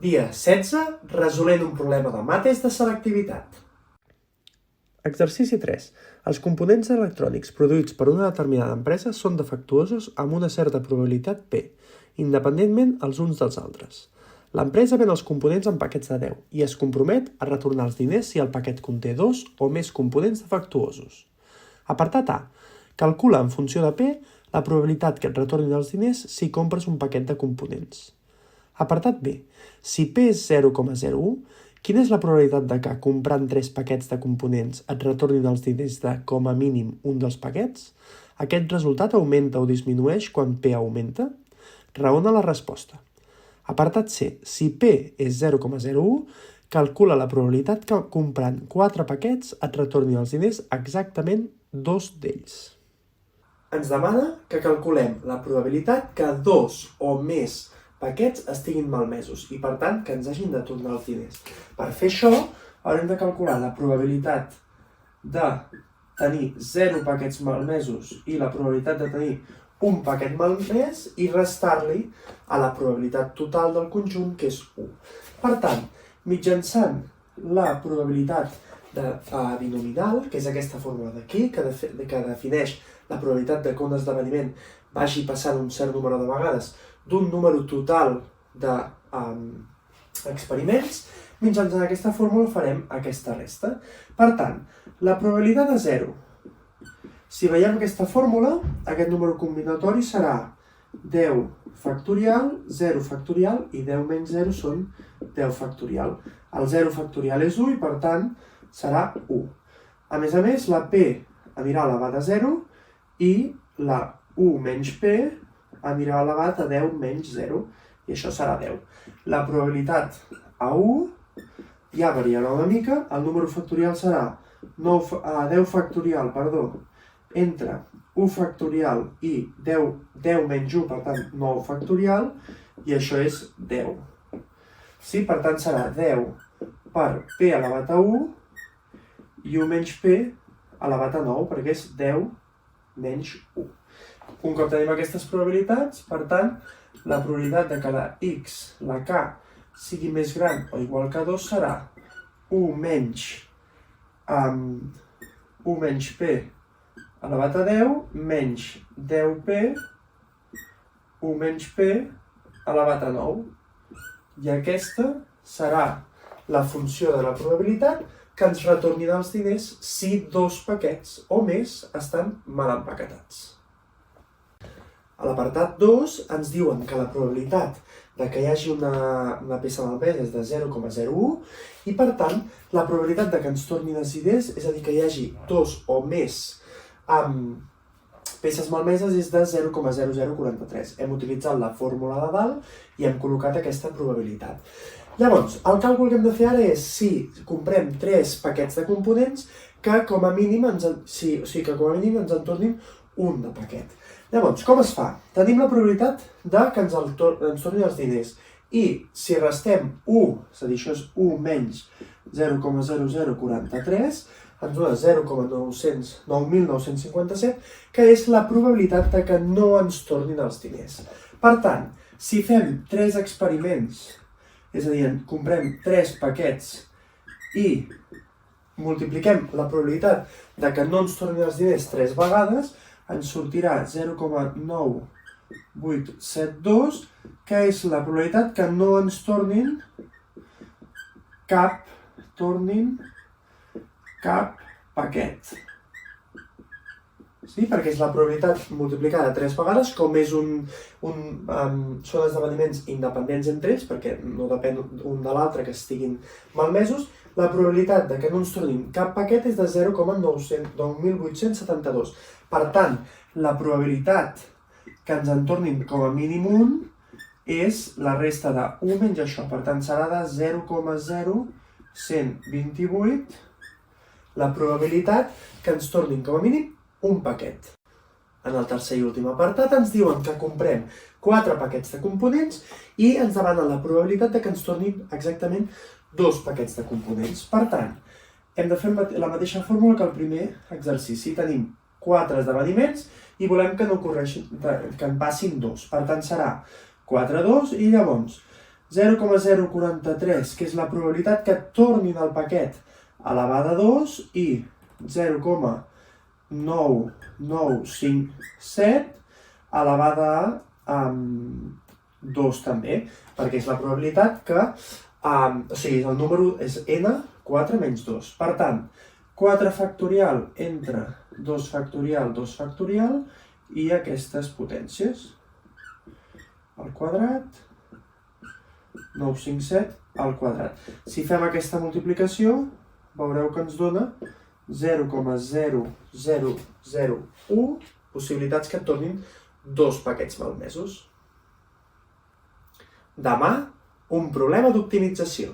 Dia 16, resolent un problema de mates de selectivitat. Exercici 3. Els components electrònics produïts per una determinada empresa són defectuosos amb una certa probabilitat P, independentment els uns dels altres. L'empresa ven els components en paquets de 10 i es compromet a retornar els diners si el paquet conté 2 o més components defectuosos. Apartat A. Calcula en funció de P la probabilitat que et retornin els diners si compres un paquet de components. Apartat B. Si P és 0,01, quina és la probabilitat de que, comprant 3 paquets de components, et retornin els diners de, com a mínim, un dels paquets? Aquest resultat augmenta o disminueix quan P augmenta? Raona la resposta. Apartat C. Si P és 0,01, calcula la probabilitat que, comprant 4 paquets, et retornin els diners exactament 2 d'ells. Ens demana que calculem la probabilitat que 2 o més paquets estiguin malmesos i, per tant, que ens hagin de tornar els diners. Per fer això, haurem de calcular la probabilitat de tenir 0 paquets malmesos i la probabilitat de tenir un paquet malmès i restar-li a la probabilitat total del conjunt, que és 1. Per tant, mitjançant la probabilitat binominal, que és aquesta fórmula d'aquí, que defineix la probabilitat de que un esdeveniment vagi passant un cert número de vegades d'un número total d'experiments, mitjançant aquesta fórmula farem aquesta resta. Per tant, la probabilitat de 0. Si veiem aquesta fórmula, aquest número combinatori serà 10 factorial, 0 factorial i 10 menys 0 són 10 factorial. El 0 factorial és 1 i, per tant, serà 1. A més, la P anirà elevat a 0 i la 1 menys P anirà elevat a 10 menys 0, i això serà 10. La probabilitat a 1 ja variarà una mica, el número factorial serà 10 factorial, entre 1 factorial i 10 menys 1, per tant 9 factorial, i això és 10. Sí, per tant serà 10 per P elevat a 1 i 1 menys P elevat a 9, perquè és 10 menys 1. Un cop tenim aquestes probabilitats, per tant, la probabilitat de que la X, la K, sigui més gran o igual que 2 serà 1 menys P elevat a 10 menys 10P 1 menys P elevat a 9. I aquesta serà la funció de la probabilitat que ens retornin els diners si 2 paquets o més estan mal empaquetats. A l'apartat 2 ens diuen que la probabilitat de que hi hagi una peça malmesa és de 0,01 i, per tant, la probabilitat de que ens tornin els diners, és a dir, que hi hagi 2 o més peces malmeses, és de 0,0043. Hem utilitzat la fórmula de dalt i hem col·locat aquesta probabilitat. Llavors, el càlcul que hem de fer ara és si comprem 3 paquets de components que com a mínim ens en tornin un de paquet. Llavors, com es fa? Tenim la probabilitat de que ens tornin els diners i si restem 1, és a dir, això és 1 menys 0,0043, ens dona 0,9957, que és la probabilitat de que no ens tornin els diners. Per tant, si fem 3 experiments, és a dir, comprem 3 paquets i multipliquem la probabilitat de que no ens tornin els diners 3 vegades, ens sortirà 0,9872, que és la probabilitat que no ens tornin cap paquet. Sí? Perquè és la probabilitat multiplicada 3 vegades, com és són esdeveniments independents entre ells, perquè no depèn un de l'altre que estiguin malmesos, la probabilitat de que no ens tornin cap paquet és de 0,9872. Per tant, la probabilitat que ens en tornin com a mínim un és la resta de 1 menys això. Per tant, serà de 0,0128 la probabilitat que ens tornin com a mínim un paquet. En el tercer i últim apartat ens diuen que comprem 4 paquets de components i ens demanen la probabilitat de que ens tornin exactament 2 paquets de components. Per tant, hem de fer la mateixa fórmula que el primer exercici. Tenim 4 esdeveniments i volem que en passin 2. Per tant, serà 4, 2 i llavors 0,043, que és la probabilitat que tornin el paquet elevada a 2, i 0,9957 elevada a 2 també, perquè és la probabilitat que... o sigui, el número és n, 4 menys 2. Per tant, 4 factorial entre 2 factorial, 2 factorial, i aquestes potències. Al quadrat, 957 al quadrat. Si fem aquesta multiplicació, veureu que ens dona 0,0001 possibilitats que et tornin 2 paquets malmesos. Demà, un problema d'optimització.